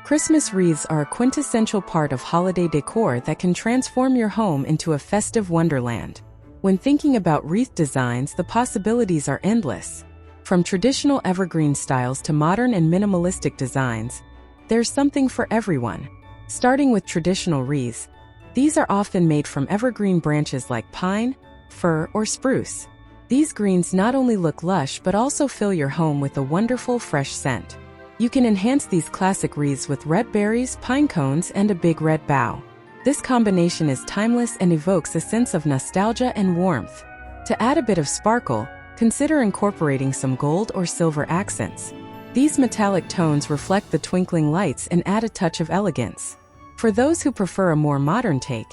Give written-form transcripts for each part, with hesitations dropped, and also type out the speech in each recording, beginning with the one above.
Christmas wreaths are a quintessential part of holiday decor that can transform your home into a festive wonderland. When thinking about wreath designs, the possibilities are endless. From traditional evergreen styles to modern and minimalistic designs, there's something for everyone. Starting with traditional wreaths, these are often made from evergreen branches like pine, fir, or spruce. These greens not only look lush but also fill your home with a wonderful fresh scent. You can enhance these classic wreaths with red berries, pine cones, and a big red bough. This combination is timeless and evokes a sense of nostalgia and warmth. To add a bit of sparkle, consider incorporating some gold or silver accents. These metallic tones reflect the twinkling lights and add a touch of elegance. For those who prefer a more modern take,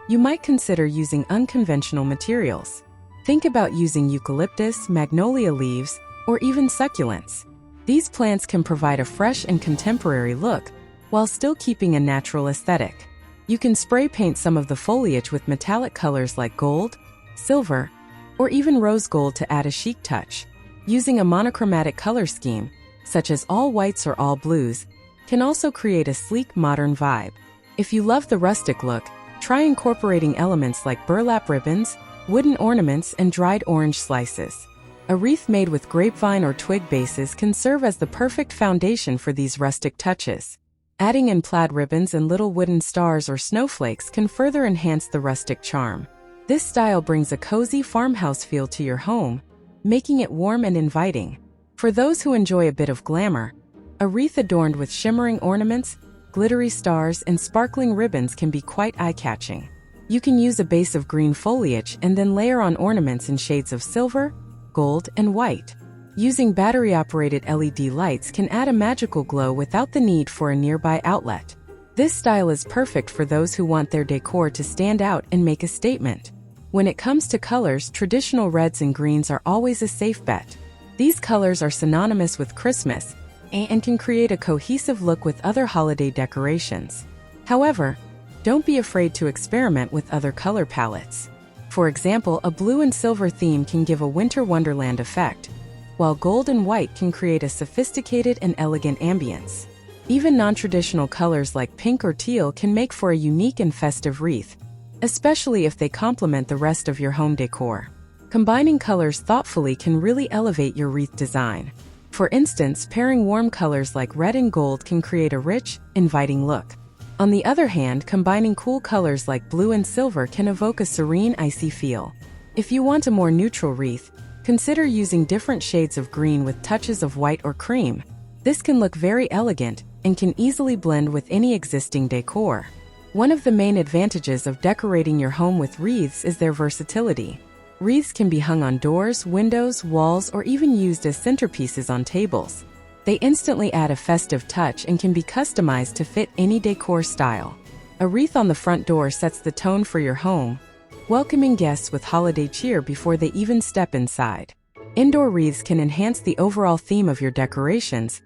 you might consider using unconventional materials. Think about using eucalyptus, magnolia leaves, or even succulents. These plants can provide a fresh and contemporary look, while still keeping a natural aesthetic. You can spray paint some of the foliage with metallic colors like gold, silver, or even rose gold to add a chic touch. Using a monochromatic color scheme, such as all whites or all blues, can also create a sleek modern vibe. If you love the rustic look, try incorporating elements like burlap ribbons, wooden ornaments, and dried orange slices. A wreath made with grapevine or twig bases can serve as the perfect foundation for these rustic touches. Adding in plaid ribbons and little wooden stars or snowflakes can further enhance the rustic charm. This style brings a cozy farmhouse feel to your home, making it warm and inviting. For those who enjoy a bit of glamour, a wreath adorned with shimmering ornaments, glittery stars, and sparkling ribbons can be quite eye-catching. You can use a base of green foliage and then layer on ornaments in shades of silver, gold, and white. Using battery-operated LED lights can add a magical glow without the need for a nearby outlet. This style is perfect for those who want their decor to stand out and make a statement. When it comes to colors, traditional reds and greens are always a safe bet. These colors are synonymous with Christmas and can create a cohesive look with other holiday decorations. However, don't be afraid to experiment with other color palettes. For example, a blue and silver theme can give a winter wonderland effect, while gold and white can create a sophisticated and elegant ambience. Even non-traditional colors like pink or teal can make for a unique and festive wreath, especially if they complement the rest of your home decor. Combining colors thoughtfully can really elevate your wreath design. For instance, pairing warm colors like red and gold can create a rich, inviting look. On the other hand, combining cool colors like blue and silver can evoke a serene, icy feel. If you want a more neutral wreath, consider using different shades of green with touches of white or cream. This can look very elegant and can easily blend with any existing decor. One of the main advantages of decorating your home with wreaths is their versatility. Wreaths can be hung on doors, windows, walls, or even used as centerpieces on tables. They instantly add a festive touch and can be customized to fit any decor style. A wreath on the front door sets the tone for your home, welcoming guests with holiday cheer before they even step inside. Indoor wreaths can enhance the overall theme of your decorations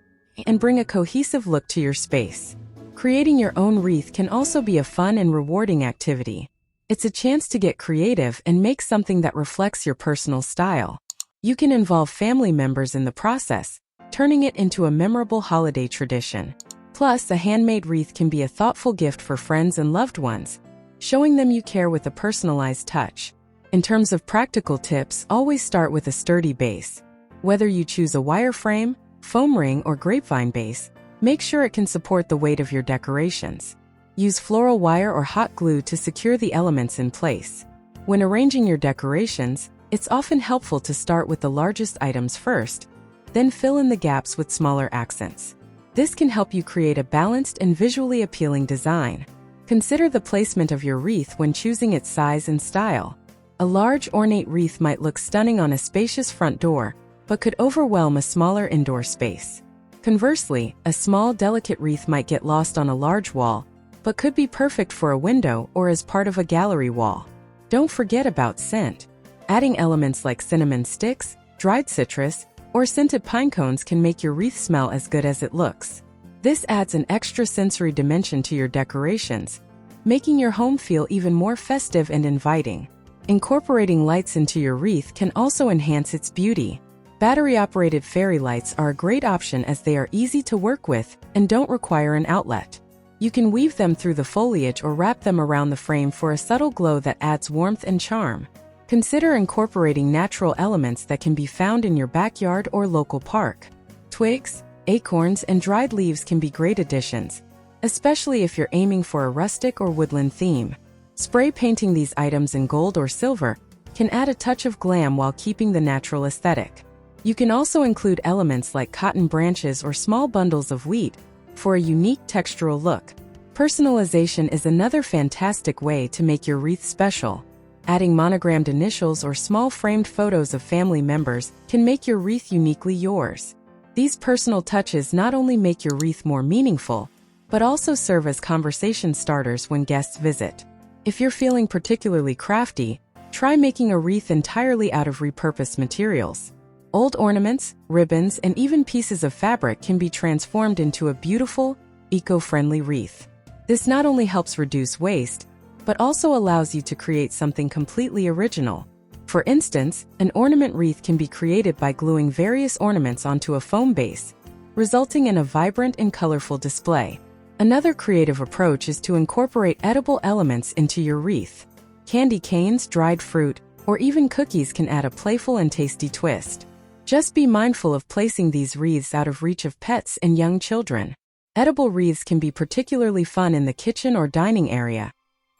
and bring a cohesive look to your space. Creating your own wreath can also be a fun and rewarding activity. It's a chance to get creative and make something that reflects your personal style. You can involve family members in the process, turning it into a memorable holiday tradition. Plus, a handmade wreath can be a thoughtful gift for friends and loved ones, showing them you care with a personalized touch. In terms of practical tips, always start with a sturdy base. Whether you choose a wire frame, foam ring, or grapevine base, make sure it can support the weight of your decorations. Use floral wire or hot glue to secure the elements in place. When arranging your decorations, it's often helpful to start with the largest items first, then fill in the gaps with smaller accents. This can help you create a balanced and visually appealing design. Consider the placement of your wreath when choosing its size and style. A large ornate wreath might look stunning on a spacious front door, but could overwhelm a smaller indoor space. Conversely, a small, delicate wreath might get lost on a large wall, but could be perfect for a window or as part of a gallery wall. Don't forget about scent. Adding elements like cinnamon sticks, dried citrus, or scented pine cones can make your wreath smell as good as it looks. This adds an extra sensory dimension to your decorations, making your home feel even more festive and inviting. Incorporating lights into your wreath can also enhance its beauty. Battery-operated fairy lights are a great option as they are easy to work with and don't require an outlet. You can weave them through the foliage or wrap them around the frame for a subtle glow that adds warmth and charm. Consider incorporating natural elements that can be found in your backyard or local park. Twigs, acorns, and dried leaves can be great additions, especially if you're aiming for a rustic or woodland theme. Spray painting these items in gold or silver can add a touch of glam while keeping the natural aesthetic. You can also include elements like cotton branches or small bundles of wheat for a unique textural look. Personalization is another fantastic way to make your wreath special. Adding monogrammed initials or small framed photos of family members can make your wreath uniquely yours. These personal touches not only make your wreath more meaningful, but also serve as conversation starters when guests visit. If you're feeling particularly crafty, try making a wreath entirely out of repurposed materials. Old ornaments, ribbons, and even pieces of fabric can be transformed into a beautiful, eco-friendly wreath. This not only helps reduce waste, but also allows you to create something completely original. For instance, an ornament wreath can be created by gluing various ornaments onto a foam base, resulting in a vibrant and colorful display. Another creative approach is to incorporate edible elements into your wreath. Candy canes, dried fruit, or even cookies can add a playful and tasty twist. Just be mindful of placing these wreaths out of reach of pets and young children. Edible wreaths can be particularly fun in the kitchen or dining area,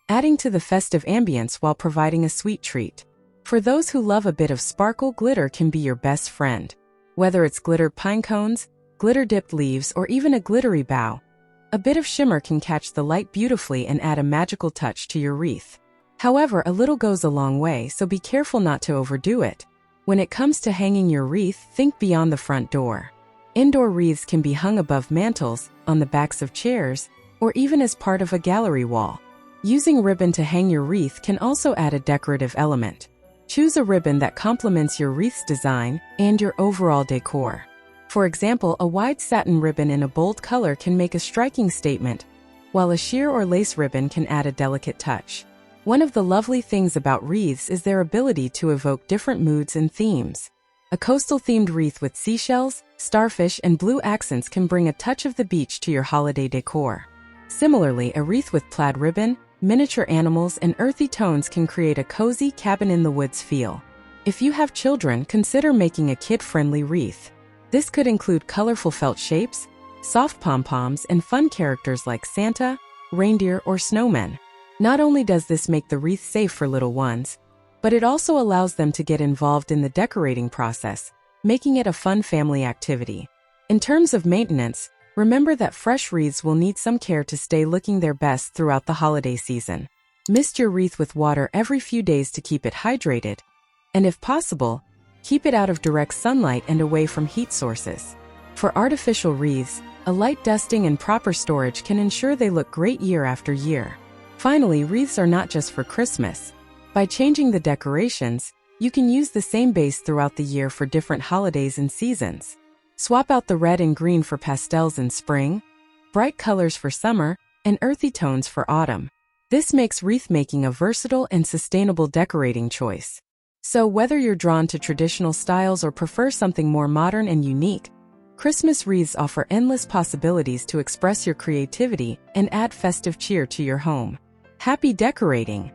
adding to the festive ambience while providing a sweet treat. For those who love a bit of sparkle, glitter can be your best friend. Whether it's glittered pine cones, glitter-dipped leaves, or even a glittery bough, a bit of shimmer can catch the light beautifully and add a magical touch to your wreath. However, a little goes a long way, so be careful not to overdo it. When it comes to hanging your wreath, think beyond the front door. Indoor wreaths can be hung above mantels, on the backs of chairs, or even as part of a gallery wall. Using ribbon to hang your wreath can also add a decorative element. Choose a ribbon that complements your wreath's design and your overall decor. For example, a wide satin ribbon in a bold color can make a striking statement, while a sheer or lace ribbon can add a delicate touch. One of the lovely things about wreaths is their ability to evoke different moods and themes. A coastal-themed wreath with seashells, starfish, and blue accents can bring a touch of the beach to your holiday decor. Similarly, a wreath with plaid ribbon, miniature animals, and earthy tones can create a cozy cabin-in-the-woods feel. If you have children, consider making a kid-friendly wreath. This could include colorful felt shapes, soft pom-poms, and fun characters like Santa, reindeer, or snowmen. Not only does this make the wreath safe for little ones, but it also allows them to get involved in the decorating process, making it a fun family activity. In terms of maintenance, remember that fresh wreaths will need some care to stay looking their best throughout the holiday season. Mist your wreath with water every few days to keep it hydrated, and if possible, keep it out of direct sunlight and away from heat sources. For artificial wreaths, a light dusting and proper storage can ensure they look great year after year. Finally, wreaths are not just for Christmas. By changing the decorations, you can use the same base throughout the year for different holidays and seasons. Swap out the red and green for pastels in spring, bright colors for summer, and earthy tones for autumn. This makes wreath making a versatile and sustainable decorating choice. So whether you're drawn to traditional styles or prefer something more modern and unique, Christmas wreaths offer endless possibilities to express your creativity and add festive cheer to your home. Happy decorating!